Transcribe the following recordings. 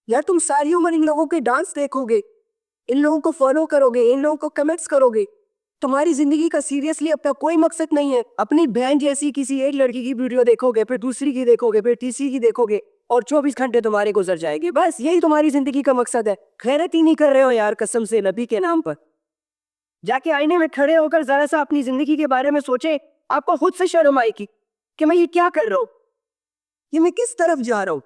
یار تم ساری عمر ان لوگوں کے ڈانس دیکھو گے، ان لوگوں کو فالو کرو گے، ان لوگوں کو کمنٹس کرو گے. تمہاری زندگی کا سیریسلی اپنا کوئی مقصد نہیں ہے. اپنی بہن جیسی کسی ایک لڑکی کی ویڈیو دیکھو گے، پھر دوسری کی دیکھو گے، پھر تیسری کی دیکھو گے، اور 24 گھنٹے تمہارے گزر جائے گے. بس یہی تمہاری زندگی کا مقصد ہے. خیرت ہی نہیں کر رہے ہو یار قسم سے نبی کے نام پر. جا کے آئینے میں کھڑے ہو کر ذرا سا اپنی زندگی کے بارے میں سوچیں. آپ کو خود سے شرم آئے گی کہ میں یہ کیا کر رہا ہوں، یہ میں کس طرف جا رہا ہوں.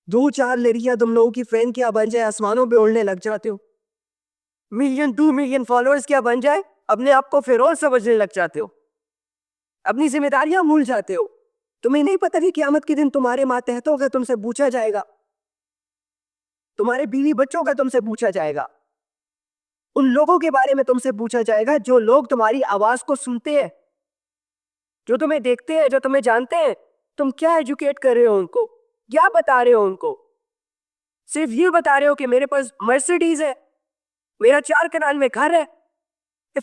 2-4 لڑکیاں تم لوگوں کی فین کیا بن جائے، آسمانوں پہ اڑنے لگ جاتے ہو. 1-2 ملین فالوورز کیا بن جائے، اپنے آپ کو فرعون سمجھنے لگ جاتے ہو، اپنی ذمہ داریاں بھول جاتے ہو. تمہیں نہیں پتہ کہ قیامت کے دن تمہارے ماتحتوں کا تم سے پوچھا جائے گا، تمہارے بیوی بچوں کا تم سے پوچھا جائے گا، ان لوگوں کے بارے میں تم سے پوچھا جائے گا جو لوگ تمہاری آواز کو سنتے ہیں، جو تمہیں دیکھتے ہیں، جو تمہیں جانتے ہیں. تم کیا ایجوکیٹ کر رہے ہو ان کو، کیا بتا رہے ہو ان کو؟ صرف یہ بتا رہے ہو کہ میرے پاس مرسیڈیز ہے، میرا 4 کنال میں گھر ہے.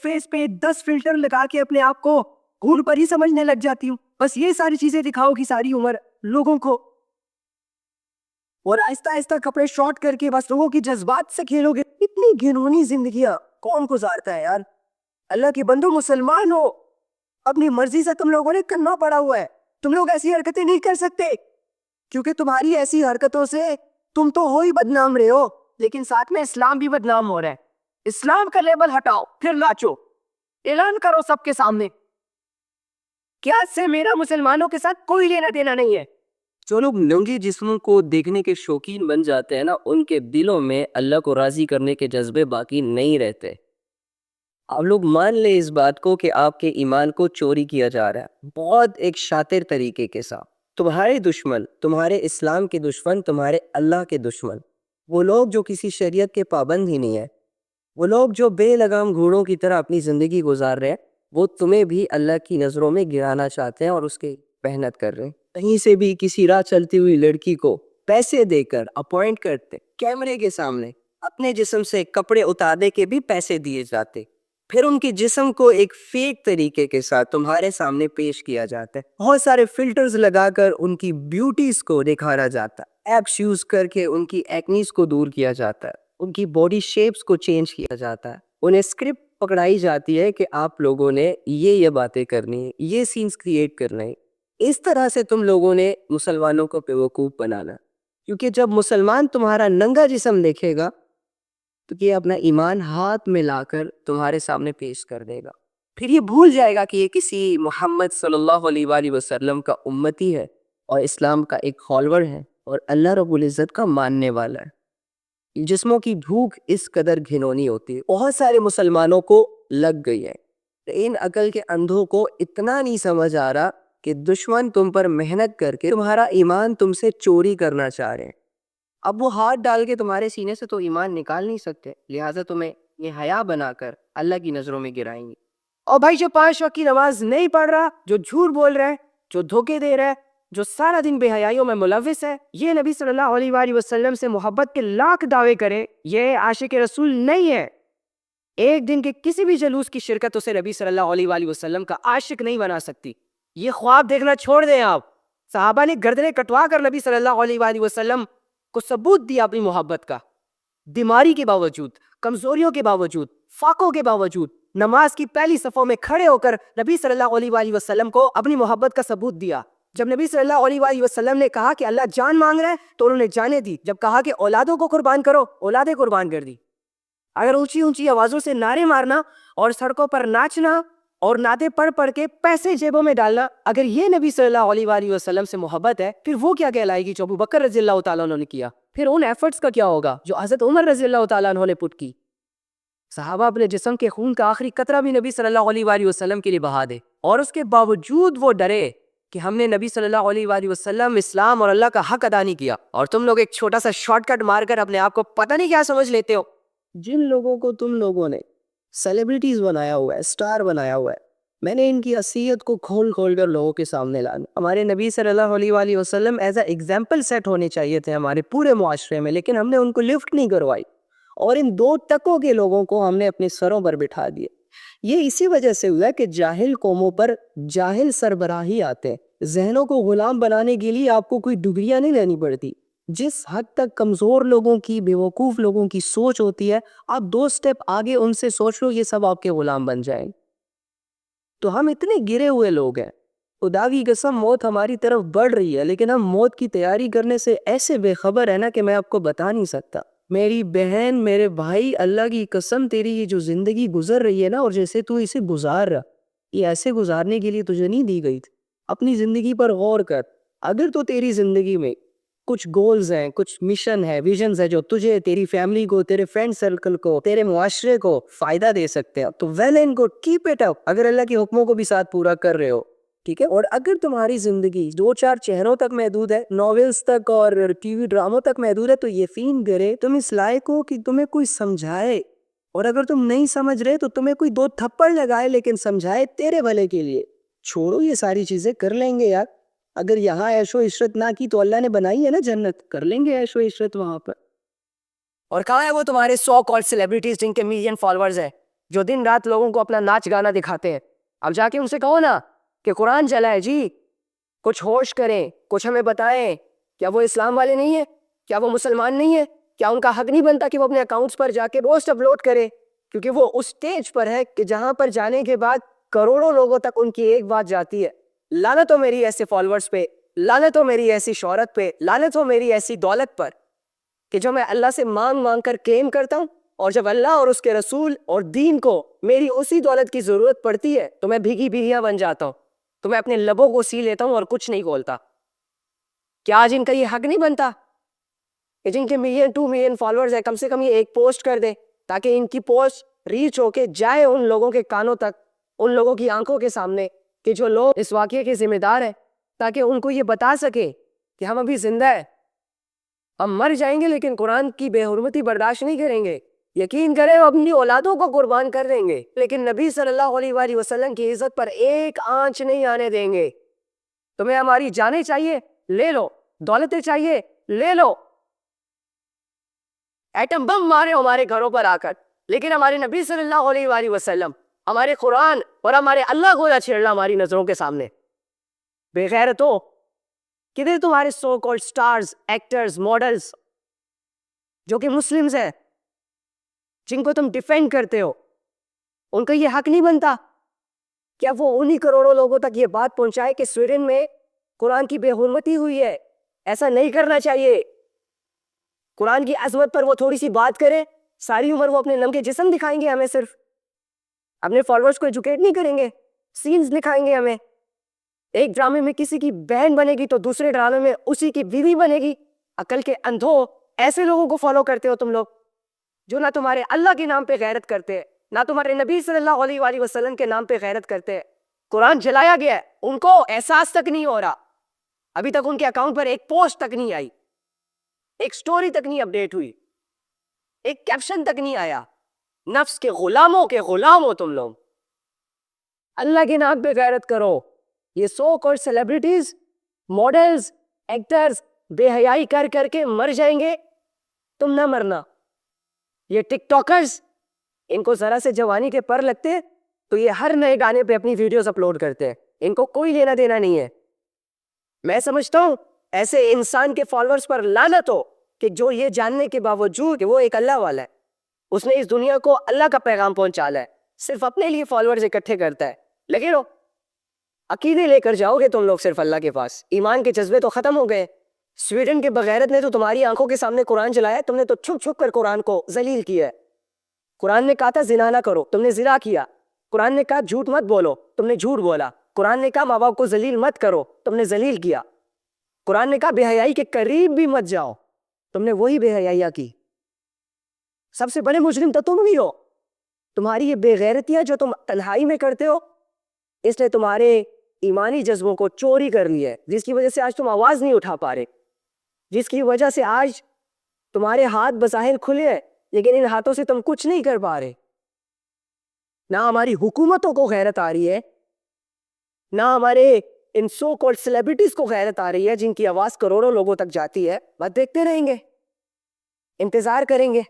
فیس پہ 10 فلٹر لگا کے اپنے آپ کو گھوڑ پر ہی سمجھنے لگ جاتی ہوں. بس یہ ساری چیزیں دکھاؤ گی ساری عمر لوگوں کو، اور آہستہ آہستہ کپڑے شارٹ کر کے بس لوگوں کی جذبات سے کھیلو گے. اتنی گھنونی زندگیاں کون گزارتا ہے یار؟ اللہ کی بندو مسلمان ہو، اپنی مرضی سے تم لوگوں نے کرنا پڑا ہوا ہے. تم لوگ ایسی حرکتیں نہیں کر سکتے کیونکہ تمہاری ایسی حرکتوں سے تم تو ہو ہی بدنام رہے ہو، لیکن ساتھ میں اسلام بھی بدنام ہو رہا ہے. اسلام کا لیبل ہٹاؤ پھر ناچو، اعلان کرو سب کے سامنے کہ آج سے میرا مسلمانوں کے ساتھ کوئی لینا دینا نہیں ہے. جو لوگ ننگے جسموں کو دیکھنے کے شوقین بن جاتے ہیں نا، ان کے دلوں میں اللہ کو راضی کرنے کے جذبے باقی نہیں رہتے. آپ لوگ مان لیں اس بات کو کہ آپ کے ایمان کو چوری کیا جا رہا ہے بہت ایک شاطر طریقے کے ساتھ. تمہارے دشمن، تمہارے اسلام کے دشمن، تمہارے اللہ کے دشمن، وہ لوگ جو کسی شریعت کے پابند ہی نہیں ہے، وہ لوگ جو بے لگام گھوڑوں کی طرح اپنی زندگی گزار رہے ہیں، وہ تمہیں بھی اللہ کی نظروں میں گرانا چاہتے ہیں اور اس کی محنت کر رہے ہیں. کہیں سے بھی کسی راہ چلتی ہوئی لڑکی کو پیسے دے کر اپوائنٹ کرتے، کیمرے کے سامنے اپنے جسم سے کپڑے اتارنے کے بھی پیسے دیے جاتے، پھر ان کی جسم کو ایک فیک طریقے کے ساتھ تمہارے سامنے پیش کیا جاتا ہے. بہت سارے فلٹرز لگا کر ان کی بیوٹیز کو دکھایا جاتا ہے، ایپس یوز کر کے ان کی ایکنیز کو دور کیا جاتا ہے، ان کی باڈی شیپس کو چینج کیا جاتا ہے. انہیں اسکرپٹ پکڑائی جاتی ہے کہ آپ لوگوں نے یہ باتیں کرنی ہیں، یہ سینز کریٹ کرنے ہیں. اس طرح سے تم لوگوں نے مسلمانوں کو بیوقوف بنانا، کیونکہ جب مسلمان تمہارا ننگا جسم دیکھے گا تو یہ اپنا ایمان ہاتھ میں لا کر تمہارے سامنے پیش کر دے گا. پھر یہ بھول جائے گا کہ یہ کسی محمد صلی اللہ علیہ وآلہ وسلم کا امتی ہے اور اسلام کا ایک فالوور ہے اور اللہ رب العزت کا ماننے والا ہے. جسموں کی بھوک اس قدر گھنونی ہوتی ہے، بہت سارے مسلمانوں کو لگ گئی ہے. ان عقل کے اندھوں کو اتنا نہیں سمجھ آ رہا کہ دشمن تم پر محنت کر کے تمہارا ایمان تم سے چوری کرنا چاہ رہے ہیں. اب وہ ہاتھ ڈال کے تمہارے سینے سے تو ایمان نکال نہیں سکتے، لہٰذا تمہیں یہ حیا بنا کر اللہ کی نظروں میں گرائیں گے. اور بھائی جو 5 وقت کی نماز نہیں پڑھ رہا، جو جھوٹ بول رہا ہے، جو دھوکے دے رہا ہے، جو سارا دن بے حیائیوں میں ملوث ہے، یہ نبی صلی اللہ علیہ وآلہ وسلم سے محبت کے لاکھ دعوے کرے، یہ عاشق رسول نہیں ہے. ایک دن کے کسی بھی جلوس کی شرکت اسے نبی صلی اللہ علیہ وآلہ وسلم کا عاشق نہیں بنا سکتی. یہ خواب دیکھنا چھوڑ دیں آپ. صحابہ نے گردنیں کٹوا کر نبی صلی اللہ علیہ وآلہ وسلم کو ثبوت دیا اپنی محبت کا. بیماری کے باوجود، کمزوریوں کے باوجود، فاقوں کے باوجود نماز کی پہلی صفوں میں کھڑے ہو کر نبی صلی اللہ علیہ وآلہ وسلم کو اپنی محبت کا ثبوت دیا. جب نبی صلی اللہ علیہ وآلہ وسلم نے کہا کہ اللہ جان مانگ رہا ہے تو انہوں نے جانیں دی. جب کہا کہ اولادوں کو قربان کرو، اولادیں قربان کر دی. اگر اونچی اونچی آوازوں سے نعرے مارنا اور سڑکوں پر ناچنا اور نعتیں پڑھ پڑھ کے پیسے جیبوں میں ڈالنا، اگر یہ نبی صلی اللہ علیہ وآلہ وسلم سے محبت ہے، پھر وہ کیا کہلائے گی جو ابو بکر رضی اللہ تعالیٰ عنہ نے کیا؟ پھر ان ایفرٹس کا کیا ہوگا جو حضرت عمر رضی اللہ تعالیٰ عنہ نے پٹ کی؟ صحابہ اپنے جسم کے خون کا آخری قطرہ بھی نبی صلی اللہ علیہ وآلہ وسلم کے لیے بہا دے، اور اس کے باوجود وہ ڈرے کہ ہم نے نبی صلی اللہ علیہ وآلہ وسلم، اسلام اور اللہ کا حق ادا نہیں کیا، اور تم لوگ ایک چھوٹا سا شارٹ کٹ مار کر اپنے آپ کو پتہ نہیں کیا سمجھ لیتے ہو. جن لوگوں کو تم لوگوں نے سیلیبریٹیز بنایا ہوا ہے، اسٹار بنایا ہوا ہے، میں نے ان کی حیثیت کو کھول کھول کر لوگوں کے سامنے لانا. ہمارے نبی صلی اللہ علیہ وآلہ وسلم ایز اے ایگزامپل سیٹ ہونے چاہیے تھے ہمارے پورے معاشرے میں، لیکن ہم نے ان کو لفٹ نہیں کروائی، اور ان 2 ٹکوں کے لوگوں کو ہم نے اپنے سروں پر بٹھا دیے. یہ اسی وجہ سے ہوا کہ جاہل قوموں پر جاہل سربراہی آتے ہیں. ذہنوں کو غلام بنانے کے لیے آپ کو کوئی ڈگریاں نہیں لینی پڑتی، جس حد تک کمزور لوگوں کی، بیوقوف لوگوں کی سوچ ہوتی ہے، آپ 2 سٹیپ آگے ان سے سوچ لو، یہ سب آپ کے غلام بن جائیں۔ تو ہم اتنے گرے ہوئے لوگ ہیں، خدا کی قسم موت ہماری طرف بڑھ رہی ہے، لیکن ہم موت کی تیاری کرنے سے ایسے بے خبر ہیں نا کہ میں آپ کو بتا نہیں سکتا۔ میری بہن، میرے بھائی، اللہ کی قسم تیری یہ جو زندگی گزر رہی ہے نا، اور جیسے تو اسے گزار رہا، یہ ایسے گزارنے کے لیے تجھے نہیں دی گئی تھی۔ اپنی زندگی پر غور کر، اگر تو تیری زندگی میں کچھ گولز ہیں، کچھ مشن ہے، ویژنز ہے جو تجھے، تیری فیملی کو، تیرے فرینڈ سرکل کو، تیرے معاشرے کو فائدہ دے سکتے ہیں تو well and good, keep it up, اگر اللہ کے حکموں کو بھی ساتھ پورا کر رہے ہو، ٹھیک ہے۔ اور اگر تمہاری زندگی 2-4 چہروں تک محدود ہے، ناولز تک اور ٹی وی ڈراموں تک محدود ہے، تو یقین کرے تم اس لائق ہو کہ تمہیں کوئی سمجھائے، اور اگر تم نہیں سمجھ رہے تو تمہیں کوئی 2 تھپڑ لگائے لیکن سمجھائے تیرے بھلے کے لیے۔ چھوڑو یہ ساری چیزیں، کر لیں گے یار، اگر یہاں عیش و عشرت نہ کی تو اللہ نے بنائی ہے نا جنت، کر لیں گے عیش و عشرت وہاں پر۔ اور کہاں ہے وہ تمہارے سو کالڈ سیلیبریٹیز جن کے ملین فالوورز ہیں، جو دن رات لوگوں کو اپنا ناچ گانا دکھاتے ہیں؟ اب جا کے ان سے کہو نا کہ قرآن چلا ہے جی، کچھ ہوش کریں، کچھ ہمیں بتائیں، کیا وہ اسلام والے نہیں ہیں؟ کیا وہ مسلمان نہیں ہیں؟ کیا ان کا حق نہیں بنتا کہ وہ اپنے اکاؤنٹس پر جا کے پوسٹ اپلوڈ کرے؟ کیونکہ وہ اس سٹیج پر ہے کہ جہاں پر جانے کے بعد کروڑوں لوگوں تک ان کی ایک بات جاتی ہے، لعنت ہو میری ایسے فالوورز پہ، لعنت ہو میری ایسی شہرت پہ، لعنت ہو میری ایسی دولت پر کہ جو میں اللہ سے مانگ مانگ کر کلیم کرتا ہوں، اور جب اللہ اور اس کے رسول اور دین کو میری اسی دولت کی ضرورت پڑتی ہے تو میں بھیگی بھیگیاں بن جاتا ہوں، تو میں اپنے لبوں کو سی لیتا ہوں اور کچھ نہیں بولتا۔ کیا آج ان کا یہ حق نہیں بنتا کہ جن کے 1-2 ملین فالوورز ہیں کم سے کم یہ ایک پوسٹ کر دے تاکہ ان کی پوسٹ ریچ ہو کے جائے ان لوگوں کے کانوں تک، ان لوگوں کی آنکھوں کے سامنے، کہ جو لوگ اس واقعے کے ذمہ دار ہیں، تاکہ ان کو یہ بتا سکے کہ ہم ابھی زندہ ہیں، ہم مر جائیں گے لیکن قرآن کی بے حرمتی برداشت نہیں کریں گے، یقین کریں وہ اپنی اولادوں کو قربان کر دیں گے لیکن نبی صلی اللہ علیہ وآلہ وسلم کی عزت پر ایک آنچ نہیں آنے دیں گے۔ تمہیں ہماری جانیں چاہیے، لے لو، دولتیں چاہیے، لے لو، ایٹم بم مارے ہمارے گھروں پر آ کر، لیکن ہمارے نبی صلی اللہ علیہ وآلہ وسلم، ہمارے قرآن اور ہمارے اللہ کو نہ چھیڑنا ہماری نظروں کے سامنے۔ بے غیرتو، کدھر تمہارے so called stars, actors, models جو کہ مسلمز ہیں، جن کو تم ڈیفینڈ کرتے ہو، ان کا یہ حق نہیں بنتا کیا وہ انہی کروڑوں لوگوں تک یہ بات پہنچائے کہ سویڈن میں قرآن کی بے حرمتی ہوئی ہے؟ ایسا نہیں کرنا چاہیے۔ قرآن کی عظمت پر وہ تھوڑی سی بات کرے، ساری عمر وہ اپنے ننگے جسم دکھائیں گے ہمیں، صرف اپنے فالوورز کو ایجوکیٹ نہیں کریں گے، سینز دکھائیں گے ہمیں۔ ایک ڈرامے میں کسی کی بہن بنے گی تو دوسرے ڈرامے میں اسی کی بیوی بنے گی۔ عقل کے اندھو، ایسے لوگوں کو فالو کرتے ہو تم لوگ جو نہ تمہارے اللہ کے نام پہ غیرت کرتے ہیں، نہ تمہارے نبی صلی اللہ علیہ وآلہ وسلم کے نام پہ غیرت کرتے ہیں۔ قرآن جلایا گیا ہے، ان کو احساس تک نہیں ہو رہا، ابھی تک ان کے اکاؤنٹ پر ایک پوسٹ تک نہیں آئی، ایک سٹوری تک نہیں اپڈیٹ ہوئی، ایک کیپشن تک نہیں آیا۔ نفس کے غلاموں کے غلام ہو تم لوگ، اللہ کے نام پہ غیرت کرو۔ یہ so called celebrities, models, actors بے حیائی کر کر کے مر جائیں گے، تم نہ مرنا۔ یہ ٹک ٹاکرز، ان کو ذرا سے جوانی کے پر لگتے تو یہ ہر نئے گانے پہ اپنی ویڈیوز اپلوڈ کرتے ہیں، ان کو کوئی لینا دینا نہیں ہے۔ میں سمجھتا ہوں ایسے انسان کے فالوورز پر لعنت ہو کہ جو یہ جاننے کے باوجود کہ وہ ایک اللہ والا ہے، اس نے اس دنیا کو اللہ کا پیغام پہنچالا ہے، صرف اپنے لیے فالوورز اکٹھے کرتا ہے۔ لگے رہو، عقیدے لے کر جاؤ گے تم لوگ صرف اللہ کے پاس، ایمان کے جذبے تو ختم ہو گئے۔ سویڈن کے بغیرت نے تو تمہاری آنکھوں کے سامنے قرآن جلایا، تم نے تو چھپ چھپ کر قرآن کو ذلیل کیا ہے۔ قرآن نے کہا تھا زنا نہ کرو، تم نے زنا کیا۔ قرآن نے کہا جھوٹ مت بولو، تم نے جھوٹ بولا۔ قرآن نے کہا ماں باپ کو ذلیل مت کرو، تم نے ذلیل کیا۔ قرآن نے کہا بے حیائی کے قریب بھی مت جاؤ، تم نے وہی بے حیائیاں کی۔ سب سے بڑے مجرم تو تم بھی ہو، تمہاری یہ بے غیرتیاں جو تم تنہائی میں کرتے ہو، اس نے تمہارے ایمانی جذبوں کو چوری کر لی ہے، جس کی وجہ سے آج تم آواز نہیں اٹھا پا رہے، جس کی وجہ سے آج تمہارے ہاتھ بظاہر کھلے ہیں لیکن ان ہاتھوں سے تم کچھ نہیں کر پا رہے۔ نہ ہماری حکومتوں کو غیرت آ رہی ہے، نہ ہمارے ان سو کالڈ سیلیبریٹیز کو غیرت آ رہی ہے جن کی آواز کروڑوں لوگوں تک جاتی ہے۔ بس دیکھتے رہیں گے، انتظار کریں گے۔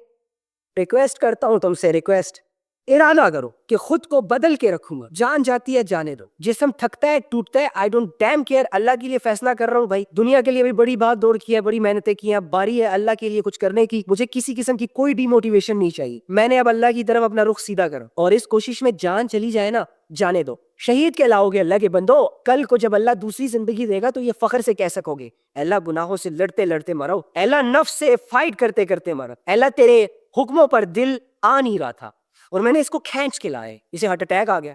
ریکویسٹ کرتا ہوں تم سے، ریکویسٹ، ارادہ کرو کہ خود کو بدل کے رکھوں گا. جان جاتی ہے جانے دو, جسم تھکتا ہے ٹوٹتا ہے, آئی ڈونٹ ڈیم کیئر. اللہ کے لیے فیصلہ کر رہا ہوں بھائی, دنیا کے لیے بھی بڑی بات دوڑ کی ہے, بڑی محنتیں کی ہیں, باری ہے اللہ کے لیے کچھ کرنے کی. مجھے کسی قسم کی کوئی ڈی موٹیویشن نہیں چاہیے. میں نے اب اللہ کی طرف اپنا رخ سیدھا کرا, اور اس کوشش میں جان چلی جائے نا, جانے دو. شہید کہلاؤ گے اللہ کے بندو. کل کو جب اللہ دوسری زندگی دے گا تو یہ فخر سے کہہ سکو گے, اللہ گناہوں سے لڑتے لڑتے مرو, اللہ نفس سے فائٹ کرتے کرتے مرو, اللہ تیرے حکموں پر دل آ نہیں رہا تھا اور میں نے اس کو کھینچ کے لائے, اسے ہارٹ اٹیک آ گیا.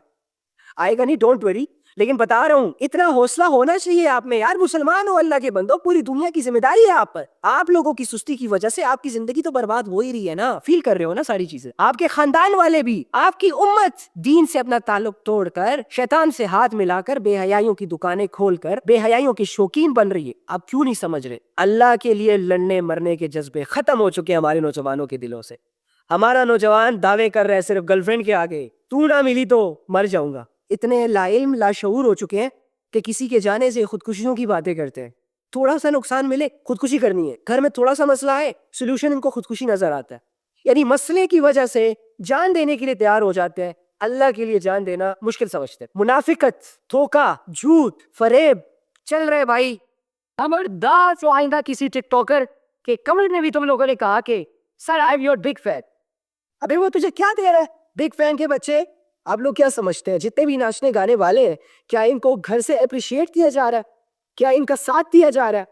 آئے گا نہیں, ڈونٹ وری, لیکن بتا رہا ہوں اتنا حوصلہ ہونا چاہیے آپ میں یار. مسلمان ہو اللہ کے بندو, پوری دنیا کی ذمہ داری ہے آپ پر. آپ لوگوں کی سستی کی وجہ سے آپ کی زندگی تو برباد ہو ہی رہی ہے نا, فیل کر رہے ہو نا ساری چیزیں. آپ کے خاندان والے بھی, آپ کی امت دین سے اپنا تعلق توڑ کر, شیطان سے ہاتھ ملا کر, بے حیائیوں کی دکانیں کھول کر بے حیائیوں کی شوقین بن رہی ہے. آپ کیوں نہیں سمجھ رہے؟ اللہ کے لیے لڑنے مرنے کے جذبے ختم ہو چکے ہمارے نوجوانوں کے دلوں سے. ہمارا نوجوان دعوے کر رہے صرف گرل فرینڈ کے آگے, تو نہ ملی تو مر جاؤں گا. اتنے لا علم لا شعور ہو چکے ہیں کہ کسی کے جانے سے خودکشیوں کی باتیں کرتے ہیں. تھوڑا سا نقصان ملے خودکشی کرنی ہے, گھر میں تھوڑا سا مسئلہ ہے سولوشن ان کو خودکشی نظر آتا ہے. یعنی مسئلے کی وجہ سے جان دینے کے لیے تیار ہو جاتے ہیں, اللہ کے لیے جان دینا مشکل سمجھتے ہیں. منافقت, دھوکہ, جھوٹ, فریب چل رہے بھائی. خبردار جو آئندہ کسی ٹک ٹاکر کے کمنٹ میں بھی تم لوگوں نے کہا کہ sir I am your big fan, ابھی وہ تجھے کیا دے رہا ہے بگ فین کے بچے؟ آپ لوگ کیا سمجھتے ہیں جتنے بھی ناچنے گانے والے ہیں, کیا ان کو گھر سے اپریشیٹ کیا جا رہا ہے؟ کیا ان کا ساتھ دیا جا رہا ہے؟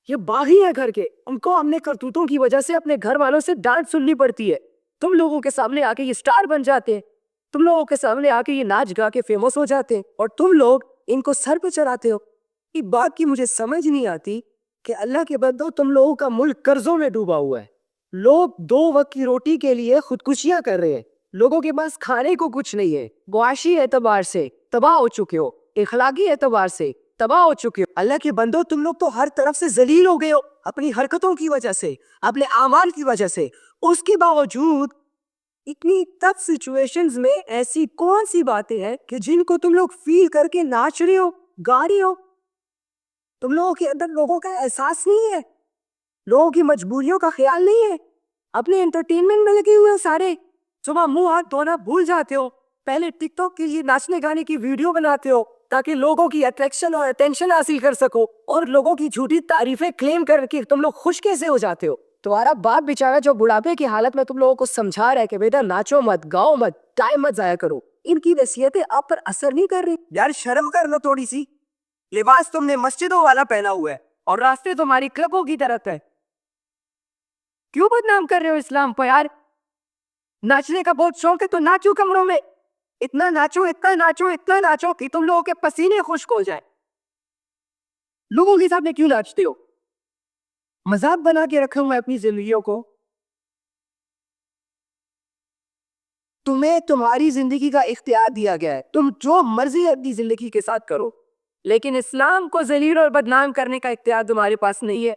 یہ باغی ہے گھر کے, ان کو ہم نے کرتوتوں کی وجہ سے اپنے گھر والوں سے ڈانٹ سننی پڑتی ہے. تم لوگوں کے سامنے آ کے یہ سٹار بن جاتے ہیں, تم لوگوں کے سامنے آ کے یہ ناچ گا کے فیمس ہو جاتے ہیں, اور تم لوگ ان کو سر پہ چڑھاتے ہو. یہ بات کی مجھے سمجھ نہیں آتی کہ اللہ کے بندو تم لوگوں کا ملک قرضوں میں ڈوبا ہوا ہے. لوگ 2 وقت کی روٹی کے لیے خودکشیاں کر رہے ہیں, لوگوں کے پاس کھانے کو کچھ نہیں ہے. معاشی اعتبار سے تباہ ہو چکے ہو, اخلاقی اعتبار سے تباہ ہو چکے ہو. اللہ کے بندو تم لوگ تو ہر طرف سے ذلیل ہو گئے ہو اپنی حرکتوں کی وجہ سے, اپنے اعمال کی وجہ سے. اس کے باوجود اتنی ٹف سچویشنز میں ایسی کون سی باتیں ہیں کہ جن کو تم لوگ فیل کر کے ناچ رہے ہو, گا رہے ہو؟ تم لوگوں کے اندر لوگوں کا احساس نہیں ہے, لوگوں کی مجبوریوں کا خیال نہیں ہے, اپنے انٹرٹینمنٹ میں لگے ہوئے سارے. صبح منہ ہاتھ دھونا بھول جاتے ہو, پہلے ٹک ٹاک کے لیے ناچنے گانے کی ویڈیو بناتے ہو تاکہ لوگوں کی اٹریکشن اور اٹینشن حاصل کر سکو, اور لوگوں کی جھوٹی تعریفیں کلیم کر کے تم لوگ خوش کیسے ہو جاتے ہو؟ تمہارا باپ بیچارہ جو بڑھاپے کی حالت میں تم لوگوں کو سمجھا رہا ہے کہ بیٹا ناچو مت, گاؤ مت, ٹائم مت ضائع کرو, ان کی نصیحتیں آپ پر اثر نہیں کر رہی؟ یار شرم کر لو تھوڑی سی. لباس تم نے مسجدوں والا پہنا ہوا ہے اور راستے تمہاری کلبوں کی طرف ہے. کیوں بدنام کر رہے ہو اسلام کو یار؟ ناچنے کا بہت شوق ہے تو ناچو کمروں میں, اتنا ناچو اتنا ناچو اتنا ناچو کہ تم لوگوں کے پسینے خشک ہو جائیں. لوگوں کے سامنے کیوں ناچتے ہو؟ مذاق بنا کے رکھا ہوں میں اپنی زندگیوں کو. تمہیں تمہاری زندگی کا اختیار دیا گیا ہے, تم جو مرضی اپنی زندگی کے ساتھ کرو, لیکن اسلام کو ذلیل اور بدنام کرنے کا اختیار تمہارے پاس نہیں ہے.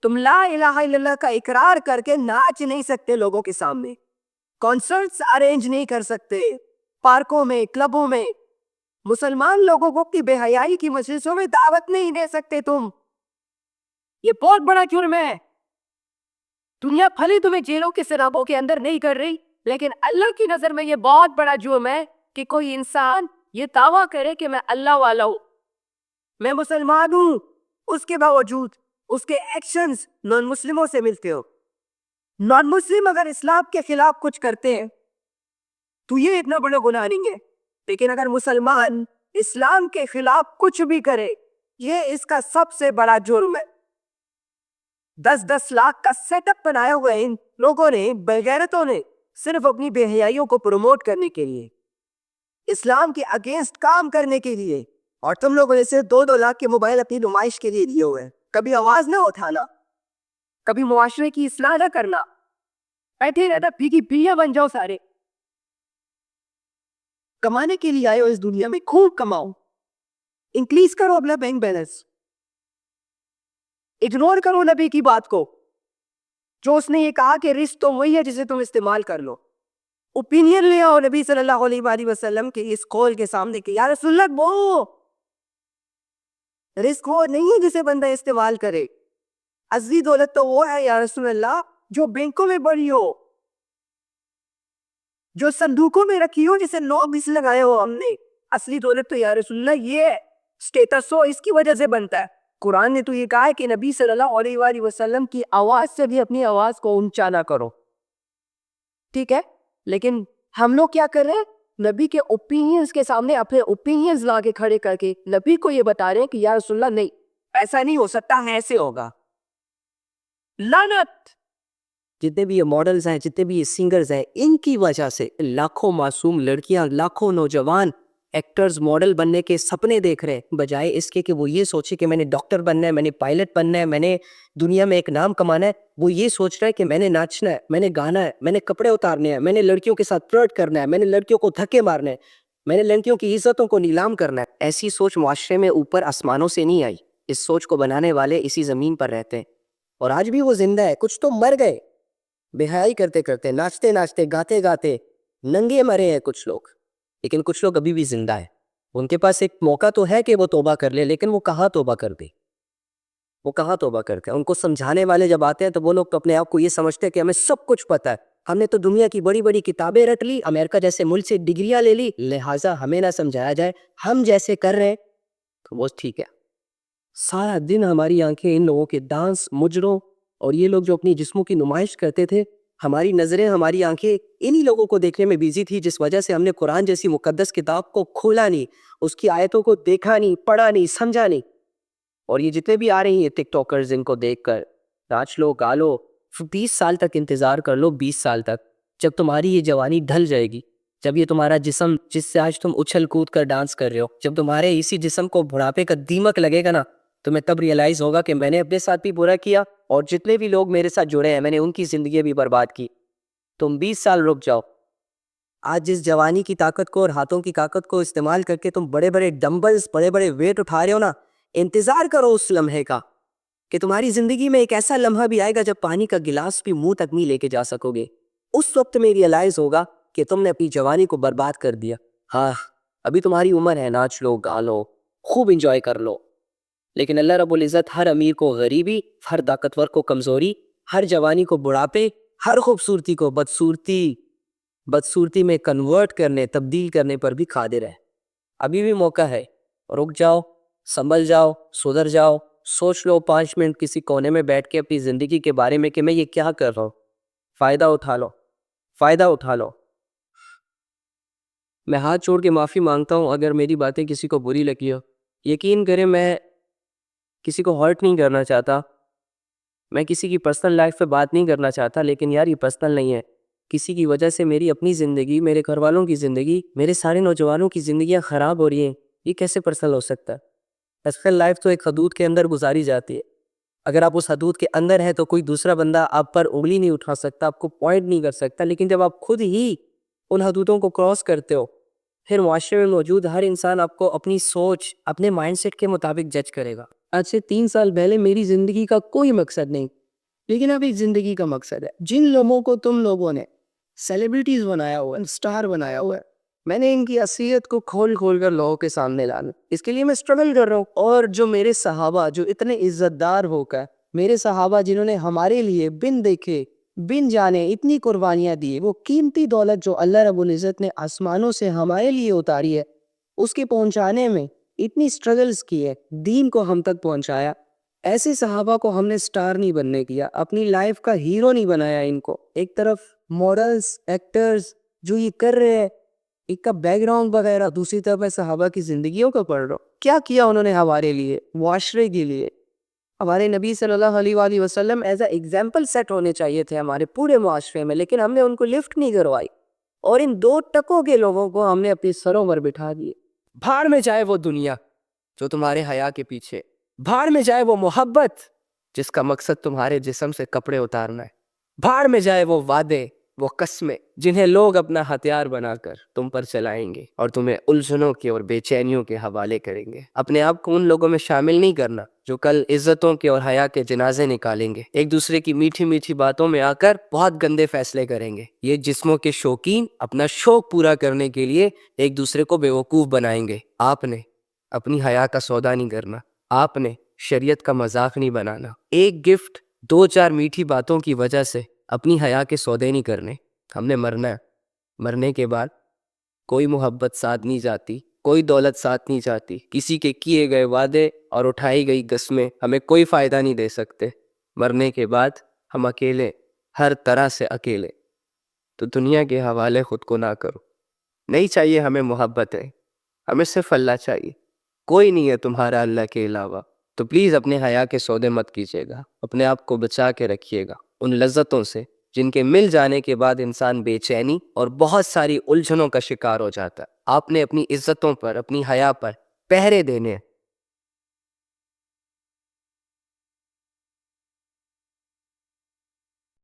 تم لا الہ الا اللہ کا اقرار کر کے ناچ نہیں سکتے لوگوں کے سامنے, کانسرٹس ارینج نہیں کر سکتے پارکوں میں, کلبوں میں. مسلمان لوگوں کو اپنی بے حیائی کی مجلسوں میں دعوت نہیں دے سکتے تم. یہ بہت بڑا جرم ہے. دنیا بھلے تمہیں جیلوں کے سرابوں کے اندر نہیں کر رہی, لیکن اللہ کی نظر میں یہ بہت بڑا جرم ہے کہ کوئی انسان یہ دعویٰ کرے کہ میں اللہ والا ہوں, میں مسلمان ہوں, اس کے باوجود اس کے ایکشنز نان مسلموں سے ملتے ہو. نان مسلم اگر اسلام کے خلاف کچھ کرتے ہیں تو یہ اتنا بڑا گناہ نہیں ہے, لیکن اگر مسلمان اسلام کے خلاف کچھ بھی کرے یہ اس کا سب سے بڑا جرم ہے. 10-10 لاکھ کا سیٹ اپ بنایا ہوا ہے ان لوگوں نے, بغیرتوں نے, صرف اپنی بے حیائیوں کو پروموٹ کرنے کے لیے, اسلام کے اگینسٹ کام کرنے کے لیے. اور تم لوگوں نے صرف 2-2 لاکھ کے موبائل اپنی نمائش کے لیے لیے ہوئے ہیں. کبھی آواز نہ اٹھانا, کبھی معاشرے کی اصلاح نہ کرنا, بیٹھے رہتا بھیگی بھیڑیاں بن جاؤ سارے. کمانے کے لیے آئے ہو اس دنیا میں, خوب کماؤ, انکریز کرو اپنا بینک بیلنس, اگنور کرو نبی کی بات کو جو اس نے یہ کہا کہ رزق تو وہی ہے جسے تم استعمال کر لو. اوپینین لے آؤ نبی صلی اللہ علیہ وآلہ وسلم کے اس قول کے سامنے کہ یا رسول اللہ وہ رزق وہ نہیں ہے جسے بندہ استعمال کرے, اصلی دولت تو وہ ہے یا رسول اللہ جو بینکوں میں بڑی ہو. جو صندوقوں میں رکھی ہو جسے نوک اس لگائے ہو ہم نے. اصلی دولت تو یا رسول اللہ یہ ہے. اسٹیٹس ہو اس کی وجہ سے بنتا ہے. قرآن نے تو یہ کہا ہے کہ نبی صلی اللہ علیہ وآلہ وسلم کی آواز سے بھی اپنی آواز کو اونچا نہ کرو. ٹھیک ہے, لیکن ہم لوگ کیا کر رہے ہیں؟ نبی کے اوپینینز کے سامنے اپنے اوپینینز لا کے کھڑے کر کے نبی کو یہ بتا رہے ہیں کہ یا رسول اللہ نہیں, ایسا نہیں ہو سکتا, ایسے ہوگا. لعنت. جتنے بھی یہ ماڈلز ہیں, جتنے بھی یہ سنگرز ہیں, ان کی وجہ سے لاکھوں معصوم لڑکیاں, لاکھوں نوجوان ایکٹرز ماڈل بننے کے سپنے دیکھ رہے ہیں, بجائے اس کے کہ وہ یہ سوچے کہ میں نے ڈاکٹر بننا ہے, میں نے پائلٹ بننا ہے, میں نے دنیا میں ایک نام کمانا ہے. وہ یہ سوچ رہا ہے کہ میں نے ناچنا ہے, میں نے گانا ہے, میں نے کپڑے اتارنے ہیں, میں نے لڑکیوں کے ساتھ فلرٹ کرنا ہے, میں نے لڑکیوں کو دھکے مارنے ہیں, میں نے لڑکیوں کی عزتوں کو نیلام کرنا ہے. ایسی سوچ معاشرے میں اوپر آسمانوں سے نہیں آئی. اس سوچ کو بنانے والے اسی زمین پر رہتے ہیں, اور آج بھی وہ زندہ ہے. کچھ تو مر گئے بے حیائی کرتے کرتے, ناچتے ناچتے, گاتے گاتے ننگے مرے ہیں کچھ لوگ, لیکن کچھ لوگ ابھی بھی زندہ ہیں. ان کے پاس ایک موقع تو ہے کہ وہ توبہ کر لے, لیکن وہ کہاں توبہ کر دے, وہ کہاں توبہ کرتے ہیں. ان کو سمجھانے والے جب آتے ہیں تو وہ لوگ تو اپنے آپ کو یہ سمجھتے ہیں کہ ہمیں سب کچھ پتہ ہے, ہم نے تو دنیا کی بڑی بڑی کتابیں رٹ لی, امریکہ جیسے ملک سے ڈگریاں لے لی, لہٰذا ہمیں نہ سمجھایا جائے, ہم جیسے کر رہے ہیں تو وہ ٹھیک ہے. سارا دن ہماری آنکھیں ان لوگوں کے ڈانس, مجروں اور یہ لوگ جو اپنی جسموں کی نمائش کرتے تھے, ہماری نظریں, ہماری آنکھیں انہی لوگوں کو دیکھنے میں بیزی تھی, جس وجہ سے ہم نے قرآن جیسی مقدس کتاب کو کھولا نہیں, اس کی آیتوں کو دیکھا نہیں, پڑھا نہیں, سمجھا نہیں. اور یہ جتنے بھی آ رہی ہیں ٹک ٹاکرز, ان کو دیکھ کر ناچ لو, گا لو, 20 سال تک انتظار کر لو, 20 سال تک, جب تمہاری یہ جوانی ڈھل جائے گی, جب یہ تمہارا جسم جس سے آج تم اچھل کود کر ڈانس کر رہے ہو, جب تمہارے اسی جسم کو بڑھاپے کا دیمک لگے گا نا, تمہیں تب ریئلائز ہوگا کہ میں نے اپنے ساتھ بھی برا کیا, اور جتنے بھی لوگ میرے ساتھ جڑے ہیں میں نے ان کی زندگی بھی برباد کی. تم 20 سال رک جاؤ. آج جس جوانی کی طاقت کو اور ہاتھوں کی طاقت کو استعمال کر کے تم بڑے بڑے ڈمبلز, بڑے بڑے ویٹ اٹھا رہے ہو نا, انتظار کرو اس لمحے کا کہ تمہاری زندگی میں ایک ایسا لمحہ بھی آئے گا جب پانی کا گلاس بھی منہ تک نہیں لے کے جا سکو گے. اس وقت میں ریئلائز ہوگا کہ تم نے اپنی جوانی کو برباد کر دیا. ہاں, ابھی تمہاری عمر ہے, ناچ لو, گا لو, خوب انجوائے کر لو, لیکن اللہ رب العزت ہر امیر کو غریبی, ہر طاقتور کو کمزوری, ہر جوانی کو بڑھاپے, ہر خوبصورتی کو بدصورتی میں کنورٹ کرنے, تبدیل کرنے پر بھی قادر ہے. ابھی بھی موقع ہے, رک جاؤ, سنبھل جاؤ, سدھر جاؤ, سوچ لو 5 منٹ کسی کونے میں بیٹھ کے اپنی زندگی کے بارے میں کہ میں یہ کیا کر رہا ہوں. فائدہ اٹھا لو, فائدہ اٹھا لو. میں ہاتھ چھوڑ کے معافی مانگتا ہوں اگر میری باتیں کسی کو بری لگی ہو. یقین کریں میں کسی کو ہرٹ نہیں کرنا چاہتا, میں کسی کی پرسنل لائف پہ بات نہیں کرنا چاہتا, لیکن یار یہ پرسنل نہیں ہے. کسی کی وجہ سے میری اپنی زندگی, میرے گھر والوں کی زندگی, میرے سارے نوجوانوں کی زندگیاں خراب ہو رہی ہیں. یہ کیسے پرسنل ہو سکتا ہے؟ پرسنل لائف تو ایک حدود کے اندر گزاری جاتی ہے. اگر آپ اس حدود کے اندر ہیں تو کوئی دوسرا بندہ آپ پر انگلی نہیں اٹھا سکتا, آپ کو پوائنٹ نہیں کر سکتا. لیکن جب آپ خود ہی ان حدودوں کو کراس کرتے ہو, پھر معاشرے میں موجود ہر انسان آپ کو اپنی سوچ, اپنے مائنڈ سیٹ کے مطابق جج کرے گا. آج سے 3 سال پہلے میری زندگی کا کوئی مقصد نہیں, لیکن اب ایک زندگی کا مقصد ہے. جن لوگوں کو تم لوگوں نے سیلیبریٹیز بنایا ہوا ہے, سٹار بنایا ہوا ہے, میں نے ان کی اصلیت کو کھول کر لوگوں کے سامنے لانا, اس کے لیے میں سٹرگل کر رہا ہوں. اور جو میرے صحابہ جو اتنے عزت دار ہو کر, میرے صحابہ جنہوں نے ہمارے لیے بن دیکھے بن جانے اتنی قربانیاں دی, وہ قیمتی دولت جو اللہ رب العزت نے آسمانوں سے ہمارے لیے اتاری ہے, اس کے پہنچانے میں اتنی سٹرگلز کی ہے, دین کو ہم تک پہنچایا. ایسے صحابہ کو ہم نے سٹار نہیں بننے کیا, اپنی لائف کا ہیرو نہیں بنایا. ان کو ایک طرف ماڈلز, ایکٹرز جو یہ کر رہے ہیں, ایک کا بیک گراؤنڈ وغیرہ, دوسری طرف میں صحابہ کی زندگیوں کو پڑھ رہا ہوں. کیا کیا انہوں نے ہمارے لیے, معاشرے کے لیے. ہمارے نبی صلی اللہ علیہ وآلہ وسلم ایز اے ایگزامپل سیٹ ہونے چاہیے تھے ہمارے پورے معاشرے میں, لیکن ہم نے ان کو لفٹ نہیں کروائی, اور ان 2 ٹکوں کے لوگوں کو ہم نے اپنی سروں پر بٹھا دیے. بھاڑ میں جائے وہ دنیا جو تمہارے حیا کے پیچھے, بھاڑ میں جائے وہ محبت جس کا مقصد تمہارے جسم سے کپڑے اتارنا ہے, بھاڑ میں جائے وہ وعدے, وہ قسمیں جنہیں لوگ اپنا ہتھیار بنا کر تم پر چلائیں گے اور تمہیں الجھنوں کے اور بے چینیوں کے حوالے کریں گے. اپنے آپ کو ان لوگوں میں شامل نہیں کرنا جو کل عزتوں کے اور حیا کے جنازے نکالیں گے, ایک دوسرے کی میٹھی میٹھی باتوں میں آ کر بہت گندے فیصلے کریں گے. یہ جسموں کے شوقین اپنا شوق پورا کرنے کے لیے ایک دوسرے کو بیوقوف بنائیں گے. آپ نے اپنی حیا کا سودا نہیں کرنا, آپ نے شریعت کا مذاق نہیں بنانا. ایک گفٹ, 2-4 میٹھی باتوں کی وجہ سے اپنی حیا کے سودے نہیں کرنے. ہم نے مرنا ہے, مرنے کے بعد کوئی محبت ساتھ نہیں جاتی، کوئی دولت ساتھ نہیں جاتی، کسی کے کیے گئے وعدے اور اٹھائی گئی قسمیں ہمیں کوئی فائدہ نہیں دے سکتے۔ مرنے کے بعد ہم اکیلے، ہر طرح سے اکیلے۔ تو دنیا کے حوالے خود کو نہ کرو۔ نہیں چاہیے ہمیں محبت ہے، ہمیں صرف اللہ چاہیے۔ کوئی نہیں ہے تمہارا اللہ کے علاوہ۔ تو پلیز اپنے حیا کے سودے مت کیجیے گا، اپنے آپ کو بچا کے رکھیے گا ان لذتوں سے جن کے مل جانے کے بعد انسان بے چینی اور بہت ساری الجھنوں کا شکار ہو جاتا ہے۔ آپ نے اپنی عزتوں پر، اپنی حیا پر پہرے دینے ہیں۔